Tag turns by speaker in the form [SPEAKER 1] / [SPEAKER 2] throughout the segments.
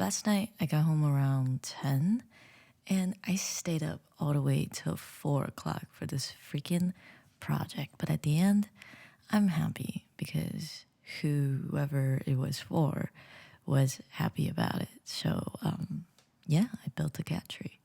[SPEAKER 1] last night I got home around 10 and I stayed up all the way till 4 o'clock for this freaking project. But at the end, I'm happy because whoever it was for was happy about it. So, yeah, I built a cat tree.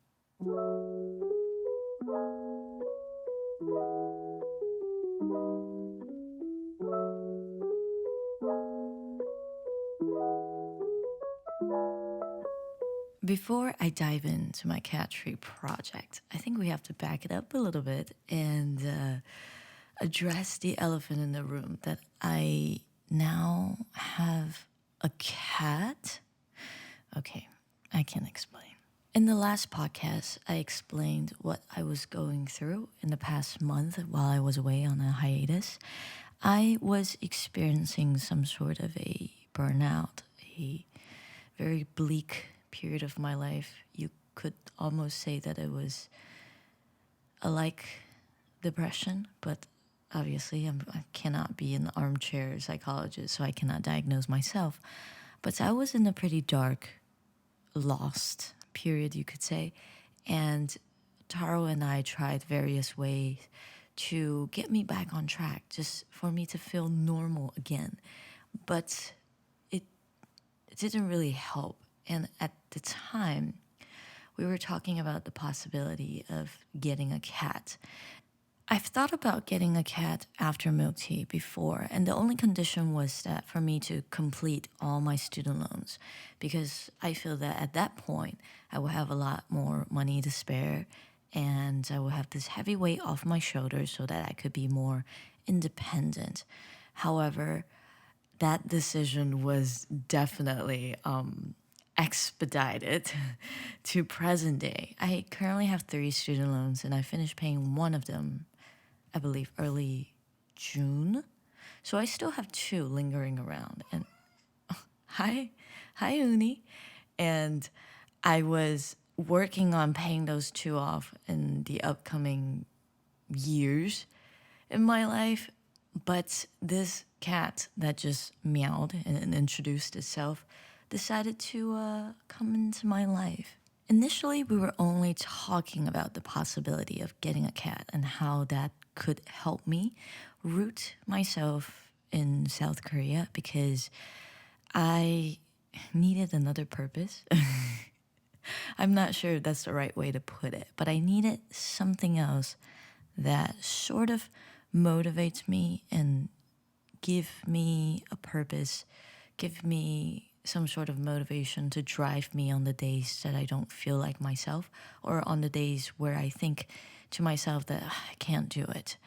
[SPEAKER 1] Before I dive into my cat tree project, I think we have to back it up a little bit and address the elephant in the room that I now have a cat. Okay, I can explain. In the last podcast, I explained what I was going through in the past month while I was away on a hiatus. I was experiencing some sort of a burnout, a very bleak period of my life. You could almost say that it was a like depression, but obviously I cannot be an armchair psychologist, so I cannot diagnose myself. But I was in a pretty dark, lost period, you could say. And Taro and I tried various ways to get me back on track, just for me to feel normal again. But it didn't really help. And at the time, we were talking about the possibility of getting a cat. I've thought about getting a cat after Milktea before, and the only condition was that for me to complete all my student loans, because I feel that at that point, I will have a lot more money to spare, and I will have this heavy weight off my shoulders so that I could be more independent. However, that decision was definitely expedited to present day. I currently have 3 student loans, and I finished paying one of them, I believe, early June. So I still have 2 lingering around. And hi, Uni. And I was working on paying those 2 off in the upcoming years in my life. But this cat that just meowed and introduced itself decided to come into my life. Initially, we were only talking about the possibility of getting a cat and how that could help me root myself in South Korea because I needed another purpose. I'm not sure if that's the right way to put it, but I needed something else that sort of motivates me and give me a purpose, give me some sort of motivation to drive me on the days that I don't feel like myself, or on the days where I think to myself that I can't do it.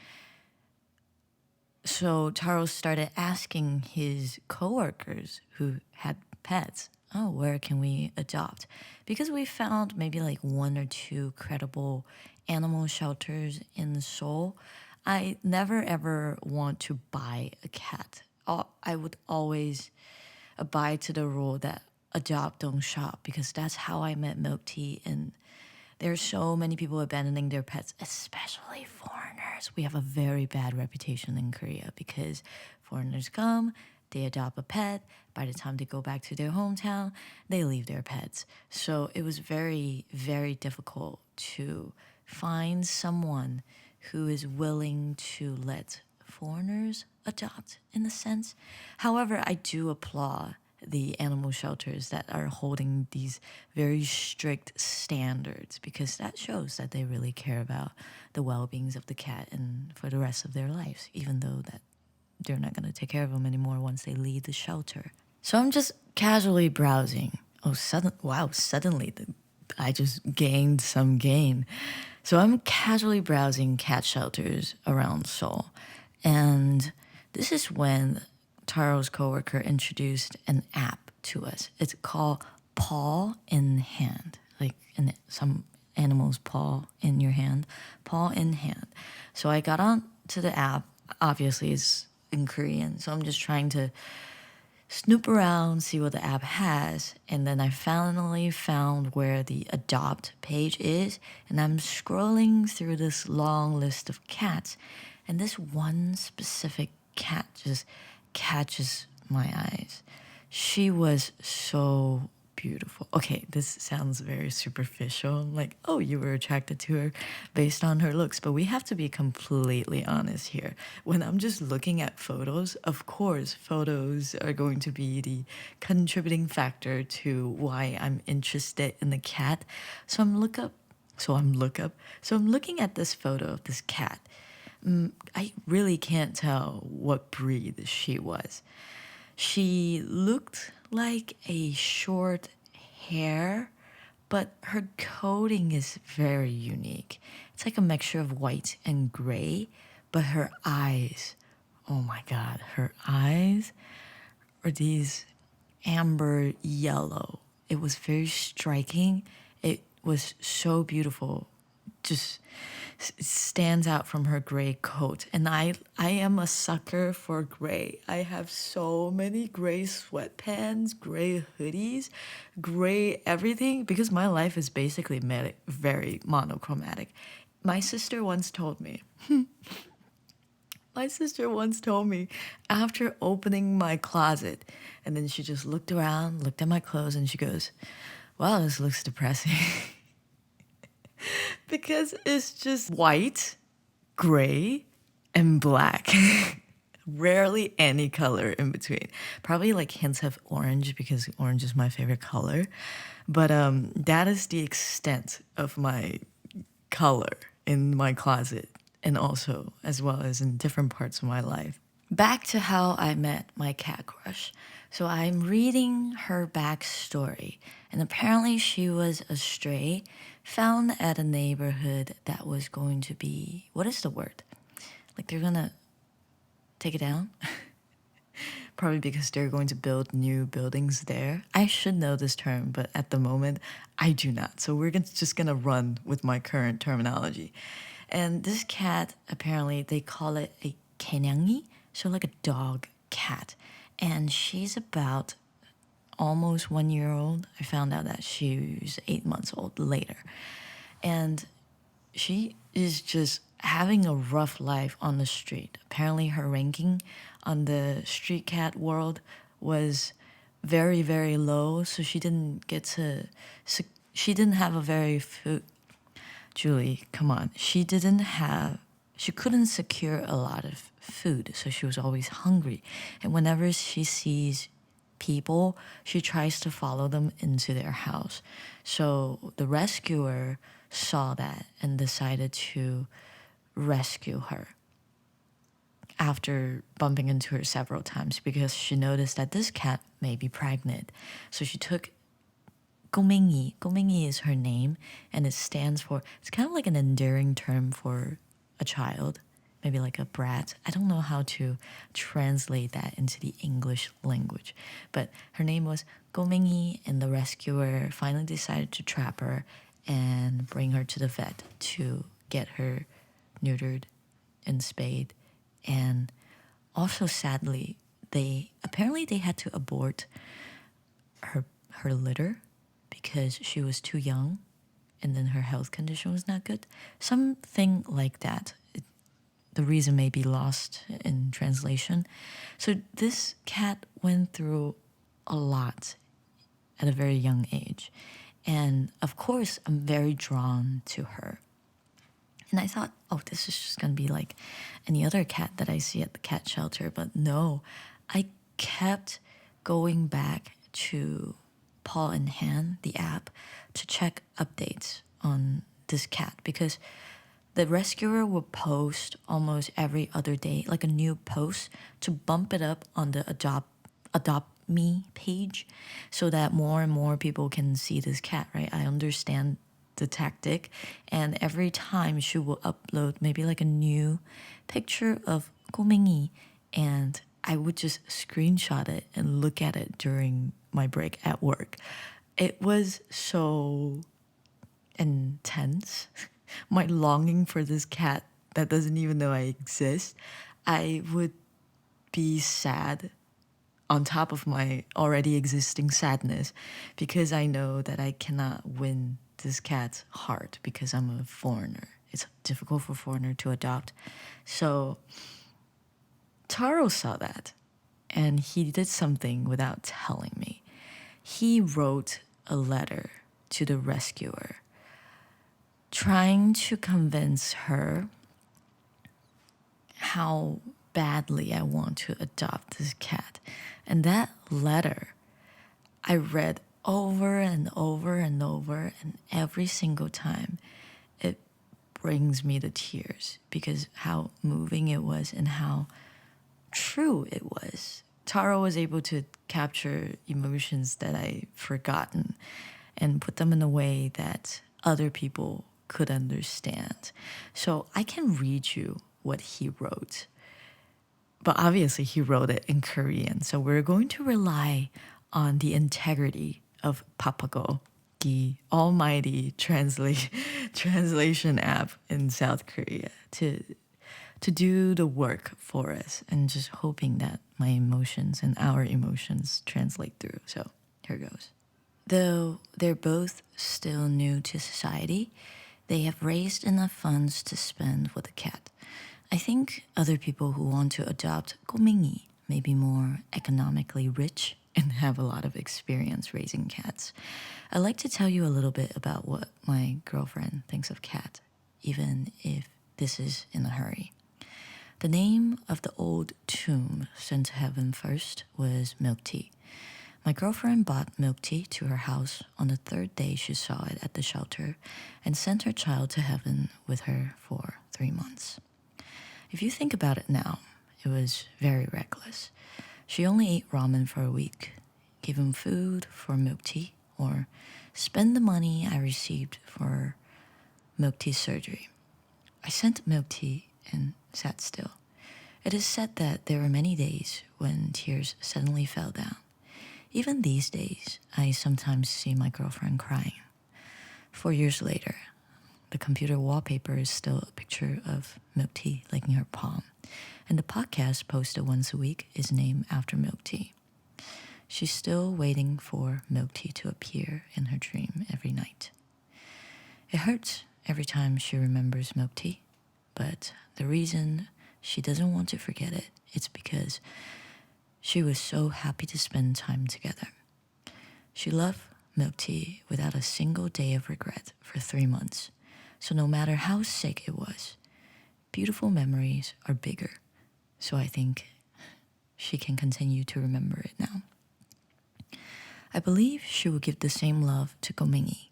[SPEAKER 1] So Taro started asking his coworkers who had pets, oh, where can we adopt? Because we found maybe like 1 or 2 credible animal shelters in Seoul. I never ever want to buy a cat. I would always abide to the rule that adopt, don't shop, because that's how I met Milktea. And there's so many people abandoning their pets, especially foreigners. We have a very bad reputation in Korea because foreigners come, they adopt a pet. By the time they go back to their hometown, they leave their pets. So it was very, very difficult to find someone who is willing to let foreigners adopt, in a sense. However, I do applaud the animal shelters that are holding these very strict standards because that shows that they really care about the well-beings of the cat and for the rest of their lives, even though that they're not going to take care of them anymore once they leave the shelter. So I'm just casually browsing. Suddenly I just gained some gain. So I'm casually browsing cat shelters around Seoul. And this is when Taro's coworker introduced an app to us. It's called Paw in Hand, like some animal's paw in your hand, Paw in Hand. So I got on to the app. Obviously, it's in Korean, so I'm just trying to snoop around, see what the app has, and then I finally found where the adopt page is, and I'm scrolling through this long list of cats, and this one specific cat just catches my eyes. She was so beautiful. Okay, this sounds very superficial. Like, oh, you were attracted to her based on her looks. But we have to be completely honest here. When I'm just looking at photos, of course, photos are going to be the contributing factor to why I'm interested in the cat. So I'm look up. So I'm looking at this photo of this cat. I really can't tell what breed she was. She looked like a short hair, but her coating is very unique. It's like a mixture of white and gray, but her eyes, oh my god, her eyes are these amber yellow. It was very striking. It was so beautiful. Just stands out from her gray coat. And I am a sucker for gray. I have so many gray sweatpants, gray hoodies, gray everything because my life is basically very monochromatic. My sister once told me, my sister once told me after opening my closet, and then she just looked around, looked at my clothes, and she goes, wow, this looks depressing. Because it's just white, gray, and black. Rarely any color in between. Probably like hints of orange because orange is my favorite color. But that is the extent of my color in my closet and also as well as in different parts of my life. Back to how I met my cat crush. So I'm reading her backstory, and apparently she was a stray found at a neighborhood that was going to be, what is the word? Like they're gonna take it down? Probably because they're going to build new buildings there. I should know this term, but at the moment, I do not. So just gonna run with my current terminology. And this cat, apparently, they call it a kenyangi, so like a dog cat. And she's about almost 1 year old. I found out that she's 8 months old later. And she is just having a rough life on the street. Apparently, her ranking on the street cat world was very, very low. So she didn't get to, she didn't have a very food. Julie, come on. She couldn't secure a lot of food. So she was always hungry. And whenever she sees people, she tries to follow them into their house. So the rescuer saw that and decided to rescue her after bumping into her several times because she noticed that this cat may be pregnant. So she took Gomengi. Gomengi is her name, and it stands for, it's kind of like an endearing term for a child, maybe like a brat. I don't know how to translate that into the English language, but her name was Gomengi, and the rescuer finally decided to trap her and bring her to the vet to get her neutered and spayed. And also, sadly, they had to abort her litter because she was too young and then her health condition was not good. Something like that. The reason may be lost in translation. So this cat went through a lot at a very young age. And of course, I'm very drawn to her. And I thought, oh, this is just going to be like any other cat that I see at the cat shelter. But no, I kept going back to Paw in Hand, the app, to check updates on this cat because the rescuer would post almost every other day, like a new post to bump it up on the adopt me page so that more and more people can see this cat, right? I understand the tactic, and every time she will upload maybe like a new picture of Gomengi, and I would just screenshot it and look at it during my break at work. It was so intense. My longing for this cat that doesn't even know I exist. I would be sad on top of my already existing sadness because I know that I cannot win this cat's heart because I'm a foreigner. It's difficult for a foreigner to adopt. So Taro saw that and he did something without telling me. He wrote a letter to the rescuer, trying to convince her how badly I want to adopt this cat. And that letter I read over and over and over, and every single time it brings me to tears because how moving it was and how true it was. Taro was able to capture emotions that I'd forgotten and put them in a way that other people could understand. So I can read you what he wrote. But obviously, he wrote it in Korean. So we're going to rely on the integrity of Papago, the almighty translation app in South Korea, to do the work for us, and just hoping that my emotions and our emotions translate through. So here goes. Though they're both still new to society, they have raised enough funds to spend with a cat. I think other people who want to adopt 꼬맹이 may be more economically rich and have a lot of experience raising cats. I'd like to tell you a little bit about what my girlfriend thinks of cat, even if this is in a hurry. The name of the old tomb sent to heaven first was Milktea. My girlfriend bought Milktea to her house on the third day she saw it at the shelter and sent her child to heaven with her for 3 months. If you think about it now, it was very reckless. She only ate ramen for a week, gave him food for Milktea, or spend the money I received for Milktea's surgery. I sent Milktea and sat still. It is said that there were many days when tears suddenly fell down. Even these days, I sometimes see my girlfriend crying. 4 years later, the computer wallpaper is still a picture of Milktea licking her palm, and the podcast posted once a week is named after Milktea. She's still waiting for Milktea to appear in her dream every night. It hurts every time she remembers Milktea, but the reason she doesn't want to forget it is because she was so happy to spend time together. She loved Milktea without a single day of regret for 3 months. So no matter how sick it was, beautiful memories are bigger. So I think she can continue to remember it now. I believe she will give the same love to 꼬맹이.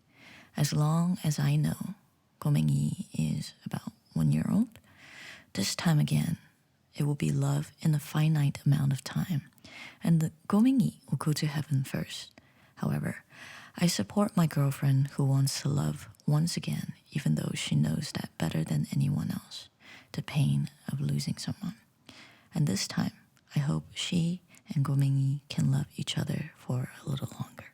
[SPEAKER 1] As long as I know 꼬맹이 is about 1 year old, this time again, it will be love in a finite amount of time, and the 꼬맹이 will go to heaven first. However, I support my girlfriend who wants to love once again, even though she knows that better than anyone else, the pain of losing someone. And this time, I hope she and 꼬맹이 can love each other for a little longer.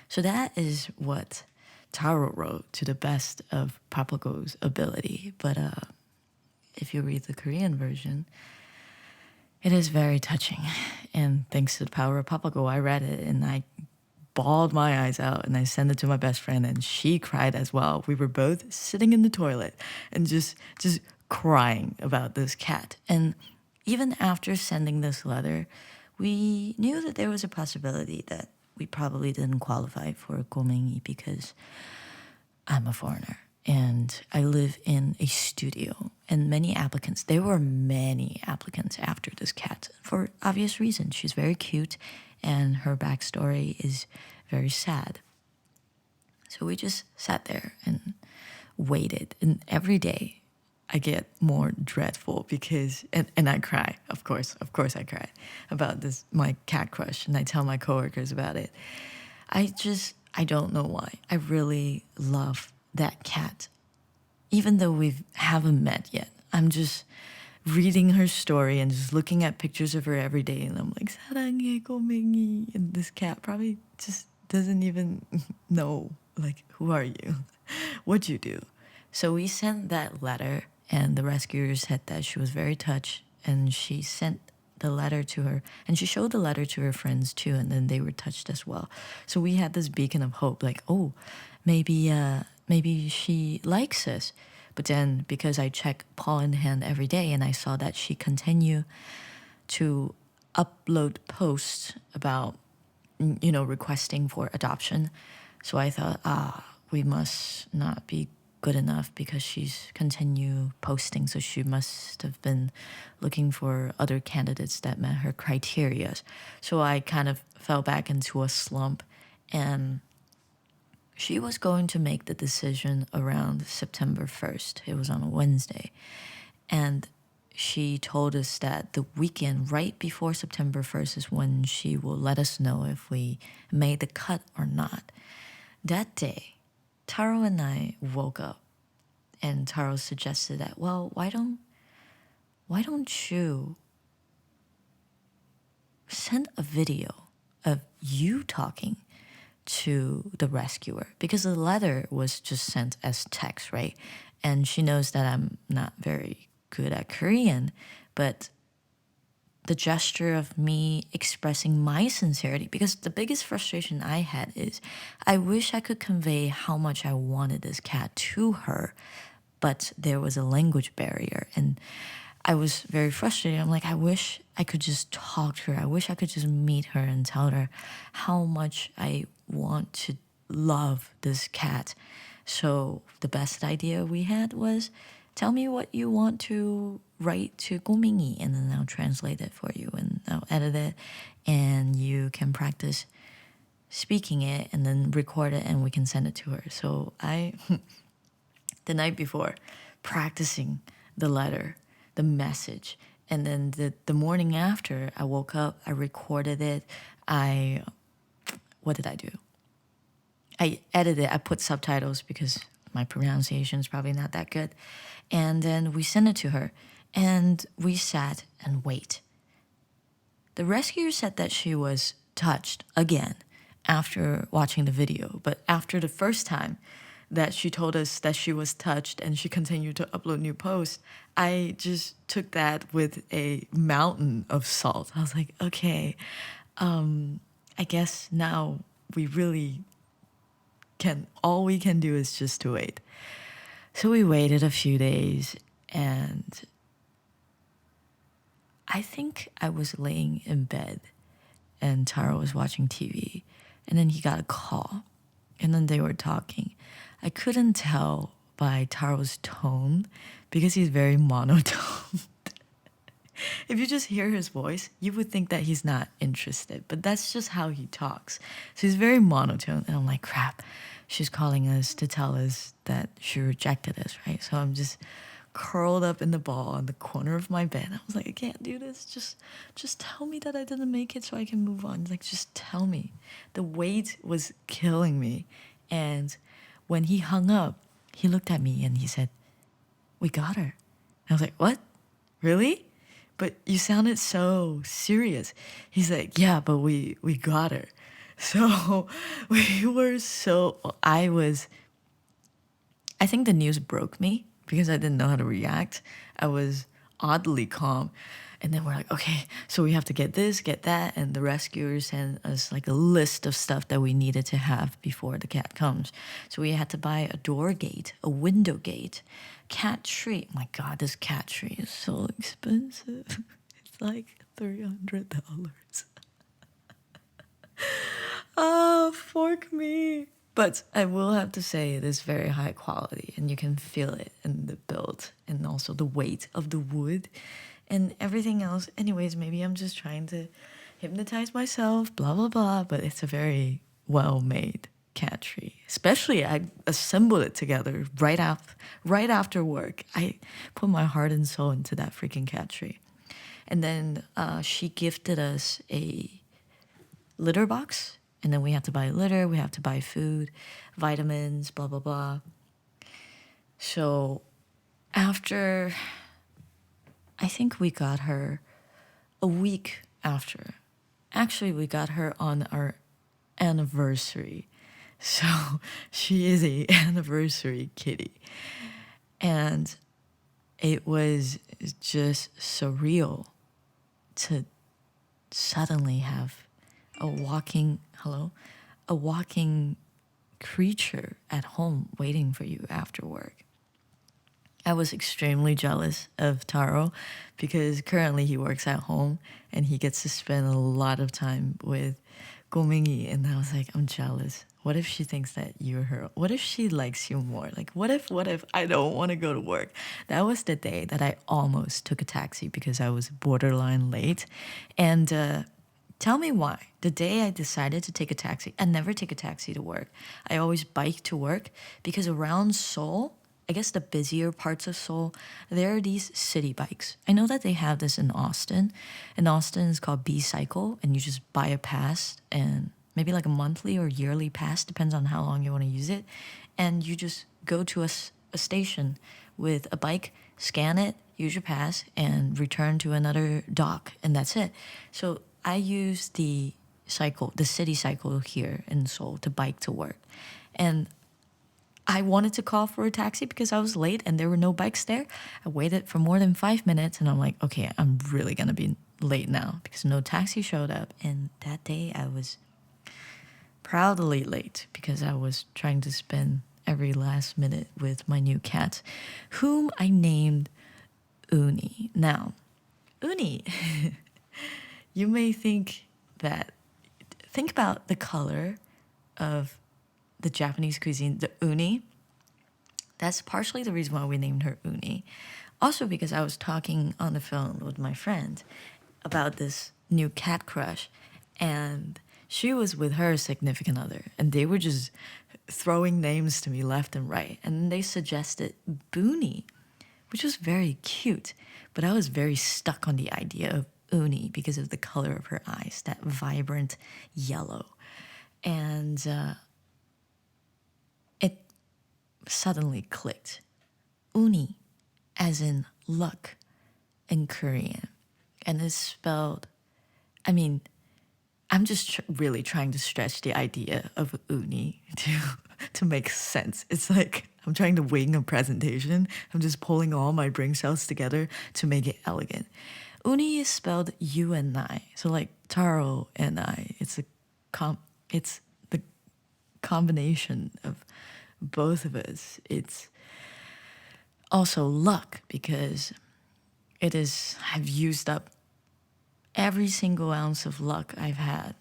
[SPEAKER 1] So that is what Taro wrote to the best of Papago's ability. But if you read the Korean version, it is very touching. And thanks to the power of Papago, I read it and I bawled my eyes out and I sent it to my best friend and she cried as well. We were both sitting in the toilet and just crying about this cat. And even after sending this letter, we knew that there was a possibility that we probably didn't qualify for 꼬맹이 because I'm a foreigner and I live in a studio, and there were many applicants after this cat for obvious reasons. She's very cute and her backstory is very sad. So we just sat there and waited, and every day I get more dreadful because, and I cry, of course I cry about this, my cat crush, and I tell my coworkers about it. I don't know why. I really love that cat. Even though we haven't met yet, I'm just reading her story and just looking at pictures of her every day, and I'm like, 사랑해 꼬맹이. And this cat probably just doesn't even know, like, who are you? What'd you do? So we sent that letter, and the rescuer said that she was very touched, and she sent the letter to her, and she showed the letter to her friends too, and then they were touched as well. So we had this beacon of hope, like, oh, maybe she likes us. But then, because I check paw in hand every day, and I saw that she continued to upload posts about requesting for adoption. So I thought, we must not be good enough because she's continue posting. So she must have been looking for other candidates that met her criteria. So I kind of fell back into a slump, and she was going to make the decision around September 1st. It was on a Wednesday. And she told us that the weekend right before September 1st is when she will let us know if we made the cut or not. That day, Taro and I woke up, and Taro suggested that, well, why don't you send a video of you talking to the rescuer, because the letter was just sent as text, right? And she knows that I'm not very good at Korean, but the gesture of me expressing my sincerity, because the biggest frustration I had is I wish I could convey how much I wanted this cat to her, but there was a language barrier, and I was very frustrated. I'm like, I wish I could just talk to her. I wish I could just meet her and tell her how much I want to love this cat. So the best idea we had was, tell me what you want to write to Gomingi, and then I'll translate it for you, and I'll edit it, and you can practice speaking it and then record it, and we can send it to her. So I, the night before, practicing the letter, the message, and then the morning after, I woke up, I recorded it. What did I do? I edited it, I put subtitles because my pronunciation is probably not that good. And then we sent it to her, and we sat and wait. The rescuer said that she was touched again after watching the video, but after the first time that she told us that she was touched and she continued to upload new posts, I just took that with a mountain of salt. I was like, okay, I guess now we really all we can do is just to wait. So we waited a few days, and I think I was laying in bed and Taro was watching TV, and then he got a call, and then they were talking. I couldn't tell by Taro's tone because he's very monotone. If you just hear his voice, you would think that he's not interested, but that's just how he talks. So he's very monotone, and I'm like, crap, she's calling us to tell us that she rejected us, right? So I'm just curled up in the ball in the corner of my bed. I was like, I can't do this. Just tell me that I didn't make it so I can move on. Like, just tell me. The weight was killing me. And when he hung up, he looked at me and he said, we got her. I was like, what? Really? But you sounded so serious. He's like, yeah, but we got her. So we were I think the news broke me because I didn't know how to react. I was oddly calm. And then we're like, okay, so we have to get this, get that. And the rescuers sent us like a list of stuff that we needed to have before the cat comes. So we had to buy a door gate, a window gate, cat tree. Oh my God, this cat tree is so expensive. It's like $300. Oh, fork me. But I will have to say it is very high quality, and you can feel it in the build and also the weight of the wood and everything else. Anyways, maybe I'm just trying to hypnotize myself, blah, blah, blah. But it's a very well-made cat tree. Especially I assembled it together right after work. I put my heart and soul into that freaking cat tree. And then she gifted us a litter box, and then we have to buy litter, we have to buy food, vitamins, blah, blah, blah. So after, I think we got her a week after. Actually, we got her on our anniversary. So she is a anniversary kitty. And it was just surreal to suddenly have a walking creature at home waiting for you after work. I was extremely jealous of Taro because currently he works at home and he gets to spend a lot of time with Gomingi, and I was like, I'm jealous. What if she thinks that you're her? What if she likes you more? Like, what if I don't want to go to work? That was the day that I almost took a taxi because I was borderline late. And tell me why. The day I decided to take a taxi, I never take a taxi to work. I always bike to work because around Seoul, I guess the busier parts of Seoul, there are these city bikes. I know that they have this in Austin. In Austin, it's called B Cycle, and you just buy a pass and maybe like a monthly or yearly pass, depends on how long you want to use it. And you just go to a station with a bike, scan it, use your pass, and return to another dock, and that's it. So I use the city cycle here in Seoul to bike to work. And I wanted to call for a taxi because I was late and there were no bikes there. I waited for more than 5 minutes and I'm like, okay, I'm really gonna be late now because no taxi showed up. And that day I was proudly late because I was trying to spend every last minute with my new cat, whom I named Uni. Now, Uni, you may think about the color of the Japanese cuisine, the uni. That's partially the reason why we named her Uni. Also because I was talking on the phone with my friend about this new cat crush, and she was with her significant other, and they were just throwing names to me left and right, and they suggested Booney, which was very cute, but I was very stuck on the idea of Uni because of the color of her eyes, that vibrant yellow. And it suddenly clicked. Uni, as in luck in Korean. And it's spelled, I mean, I'm just really trying to stretch the idea of uni to make sense. It's like I'm trying to wing a presentation. I'm just pulling all my brain cells together to make it elegant. Uni is spelled U and I, so like Taro and I. It's the combination of both of us. It's also luck because I've used up every single ounce of luck I've had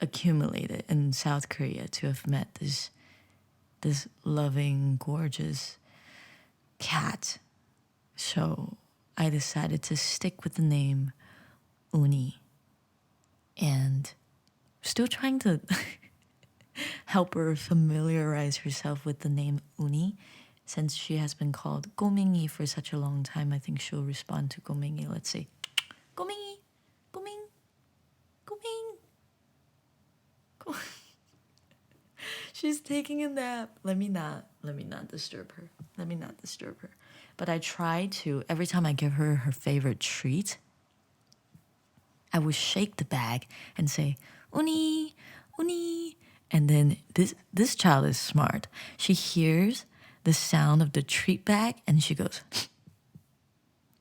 [SPEAKER 1] accumulated in South Korea to have met this loving, gorgeous cat. So I decided to stick with the name Uni, and still trying to help her familiarize herself with the name Uni. Since she has been called Gomingi for such a long time, I think she'll respond to Gomingi. Let's see. Gomingi, Goming, Goming. She's taking a nap. Let me not disturb her. Let me not disturb her. But I try to, every time I give her her favorite treat, I would shake the bag and say, Uni, Uni. And then this child is smart. She hears the sound of the treat bag and she goes,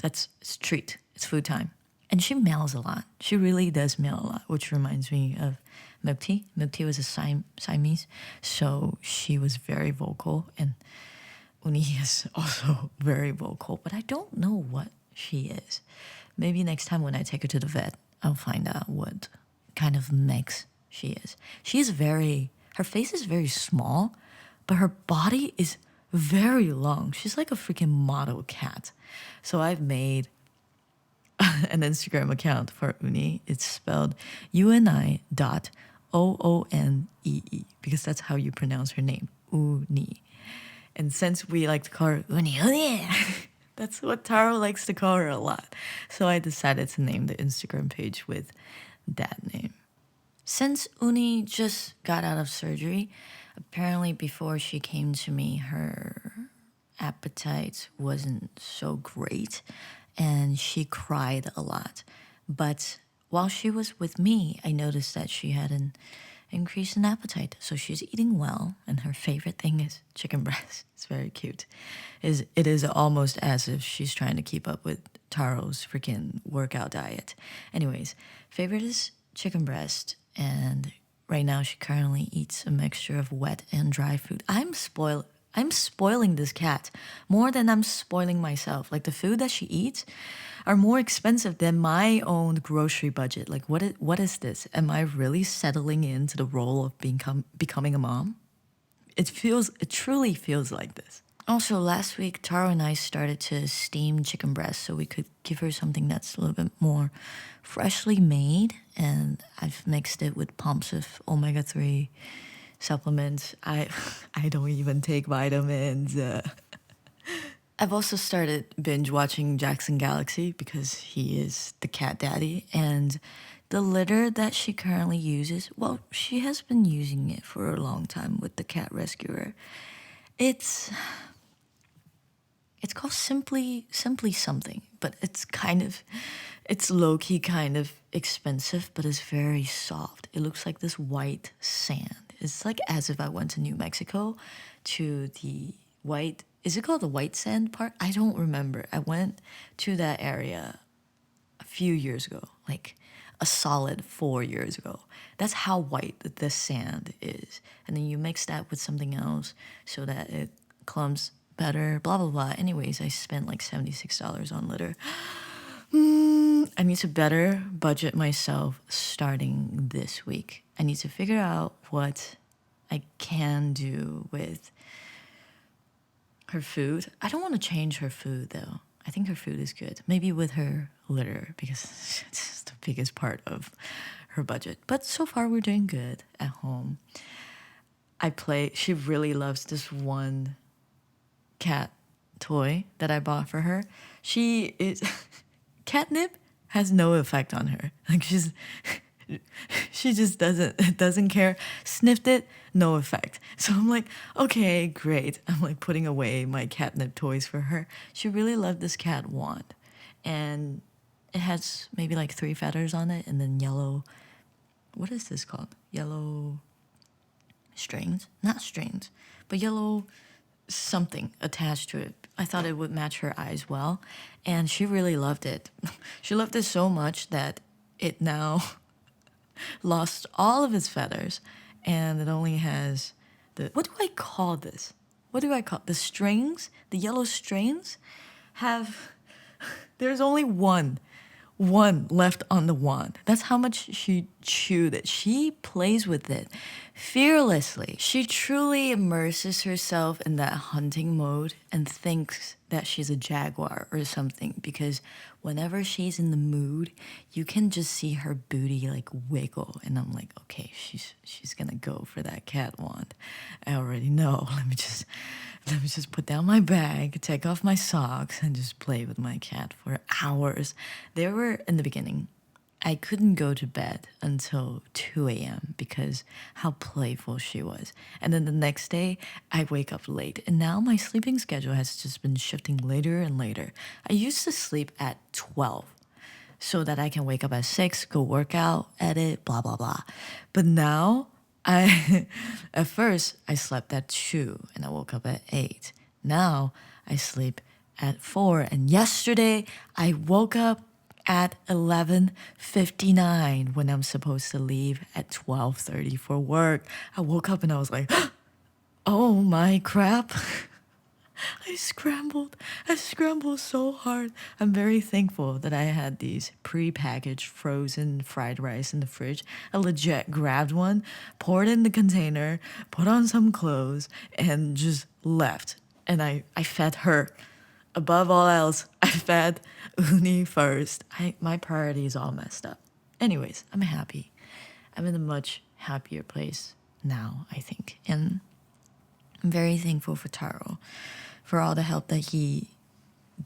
[SPEAKER 1] it's treat. It's food time. And she meows a lot. She really does meow a lot, which reminds me of Milktea. Milktea was a Siamese, so she was very vocal, and Uni is also very vocal, but I don't know what she is. Maybe next time when I take her to the vet, I'll find out what kind of mix she is. Her face is very small, but her body is very long. She's like a freaking model cat. So I've made an Instagram account for Uni. It's spelled UNI.OONEE because that's how you pronounce her name, Uni. And since we like to call her Uni, Uni, that's what Taro likes to call her a lot. So I decided to name the Instagram page with that name. Since Uni just got out of surgery, apparently before she came to me, her appetite wasn't so great and she cried a lot. But while she was with me, I noticed that she had an increase in appetite. So she's eating well, and her favorite thing is chicken breast. It's very cute. It is almost as if she's trying to keep up with Taro's freaking workout diet. Anyways, favorite is chicken breast, and right now she currently eats a mixture of wet and dry food. I'm spoiled. I'm spoiling this cat more than I'm spoiling myself. Like the food that she eats are more expensive than my own grocery budget. Like what is this? Am I really settling into the role of becoming a mom? It truly feels like this. Also, last week, Taro and I started to steam chicken breast so we could give her something that's a little bit more freshly made. And I've mixed it with pumps of omega-3 supplements. I don't even take vitamins. I've also started binge watching Jackson Galaxy because he is the cat daddy. And the litter that she currently uses, well, she has been using it for a long time with the cat rescuer. It's called simply something, but it's low-key kind of expensive, but it's very soft. It looks like this white sand. It's like as if I went to New Mexico to the white, is it called the white sand part? I don't remember. I went to that area a few years ago, like a solid 4 years ago. That's how white the sand is. And then you mix that with something else so that it clumps better, blah, blah, blah. Anyways, I spent like $76 on litter. I need to better budget myself starting this week. I need to figure out what I can do with her food. I don't want to change her food though. I think her food is good. Maybe with her litter because it's the biggest part of her budget. But so far we're doing good at home. She really loves this one cat toy that I bought for her. She is catnip has no effect on her. Like she just doesn't care. Sniffed it, no effect. So I'm like, okay, great. I'm like putting away my catnip toys for her. She really loved this cat wand. And it has maybe like 3 feathers on it and then yellow, what is this called? Yellow strings? Not strings, but yellow something attached to it. I thought it would match her eyes well, and she really loved it. She loved it so much that it now lost all of its feathers, and it only has what do I call this? What do I call the strings? The yellow strings have. There's only one left on the wand. That's how much she chewed it. She plays with it fearlessly. She truly immerses herself in that hunting mode and thinks that she's a jaguar or something because whenever she's in the mood, you can just see her booty like wiggle and I'm like, okay, she's gonna go for that cat wand. I already know. Let me just put down my bag, take off my socks, and just play with my cat for hours. There were, in the beginning, I couldn't go to bed until 2 a.m. because how playful she was. And then the next day, I wake up late. And now my sleeping schedule has just been shifting later and later. I used to sleep at 12 so that I can wake up at 6, go work out, edit, blah, blah, blah. But now, at first, I slept at 2 and I woke up at 8. Now, I sleep at 4. And yesterday, I woke up at 11:59 when I'm supposed to leave at 12:30 for work. I woke up and I was like, oh my crap. I scrambled so hard. I'm very thankful that I had these pre-packaged frozen fried rice in the fridge. I legit grabbed one, poured in the container, put on some clothes, and just left. And I fed her. Above all else, I fed Uni first. My priorities all messed up. Anyways, I'm happy. I'm in a much happier place now, I think. And I'm very thankful for Taro, for all the help that he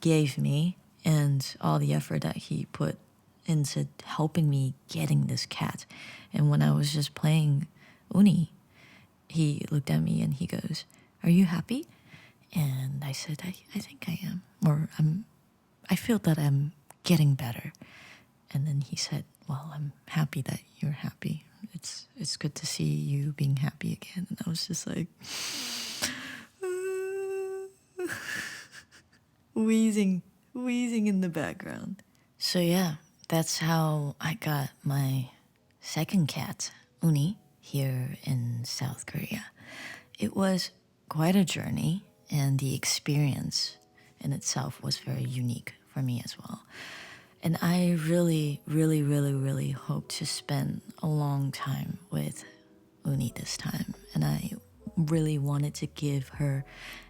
[SPEAKER 1] gave me and all the effort that he put into helping me getting this cat. And when I was just playing Uni, he looked at me and he goes, "Are you happy?" And I said, I think I am. Or I feel that I'm getting better. And then he said, well, I'm happy that you're happy. It's good to see you being happy again. And I was just like, wheezing in the background. So yeah, that's how I got my second cat, Uni, here in South Korea. It was quite a journey, and the experience in itself was very unique for me as well. And I really, really, really, really hope to spend a long time with Uni this time. And I really wanted to give her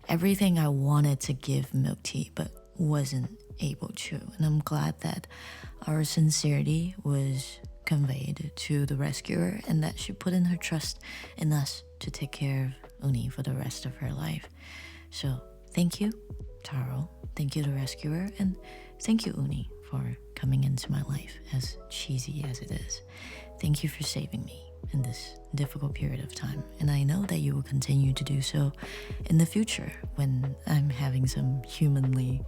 [SPEAKER 1] everything I wanted to give Milktea, but wasn't able to. And I'm glad that our sincerity was conveyed to the rescuer and that she put in her trust in us to take care of Uni for the rest of her life. So thank you, Taro. Thank you, the rescuer. And thank you, Uni, for coming into my life, as cheesy as it is. Thank you for saving me in this difficult period of time. And I know that you will continue to do so in the future when I'm having some humanly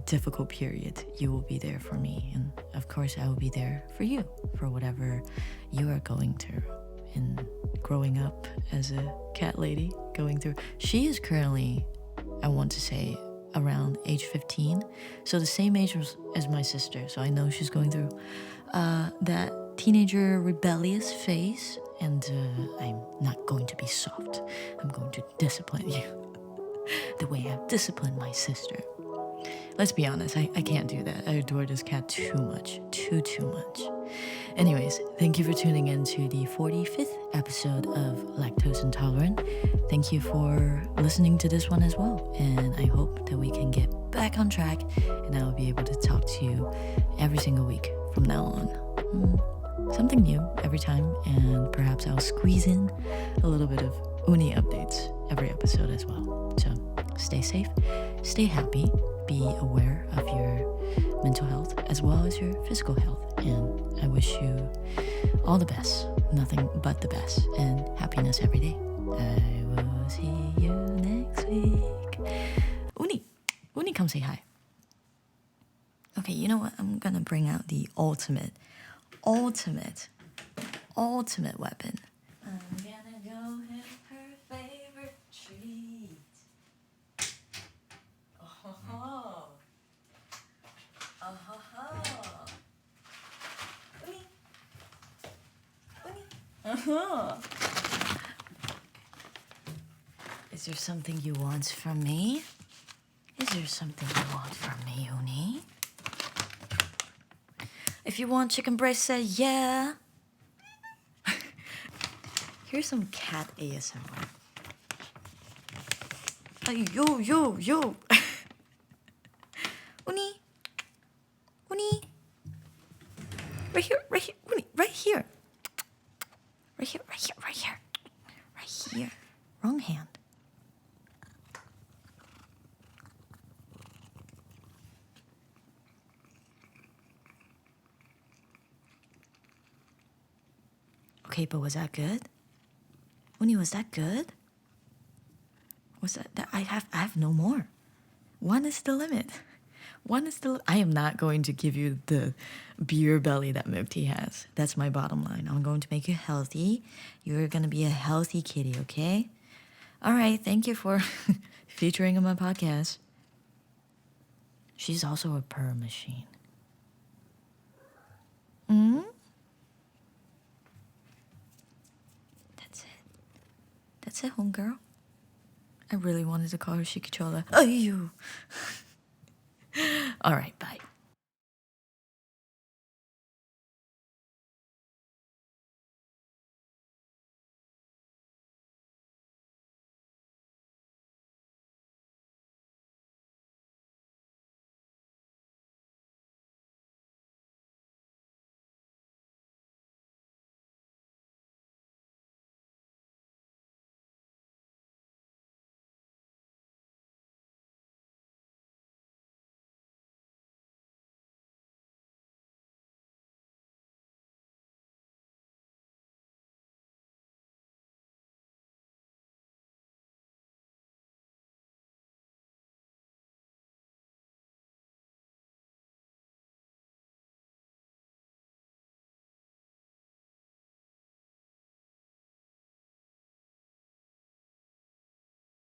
[SPEAKER 1] difficult period. You will be there for me. And of course, I will be there for you, for whatever you are going through in growing up as a cat lady going through. She is currently, I want to say, around age 15, so the same age as my sister. So I know she's going through that teenager rebellious phase, and I'm not going to be soft. I'm going to discipline you the way I've disciplined my sister. Let's be honest, I can't do that. I adore this cat too much, too much. Anyways, thank you for tuning in to the 45th episode of Lactose Intolerant. Thank you for listening to this one as well. And I hope that we can get back on track and I will be able to talk to you every single week from now on. Something new every time, and perhaps I'll squeeze in a little bit of Uni updates every episode as well. So stay safe, stay happy, be aware of your mental health as well as your physical health. And I wish you all the best, nothing but the best, and happiness every day. I will see you next week. Uni, come say hi. Okay, you know what? I'm gonna bring out the ultimate weapon. I'm gonna go have her favorite treat. Oh. Uni. Is there something you want from me? Is there something you want from me, Uni? If you want chicken breast, say yeah. Here's some cat ASMR. Hey, yo. Uni. Right here, Uni, right here. Right here. Wrong hand. Okay, but was that good? Uni, was that good? Was that I have no more. One is the limit. I am not going to give you the beer belly that Milktea has. That's my bottom line. I'm going to make you healthy. You're gonna be a healthy kitty, okay? All right, thank you for featuring on my podcast. She's also a purr machine. That's it, homegirl. I really wanted to call her Shikichola. Oh, you. All right, bye.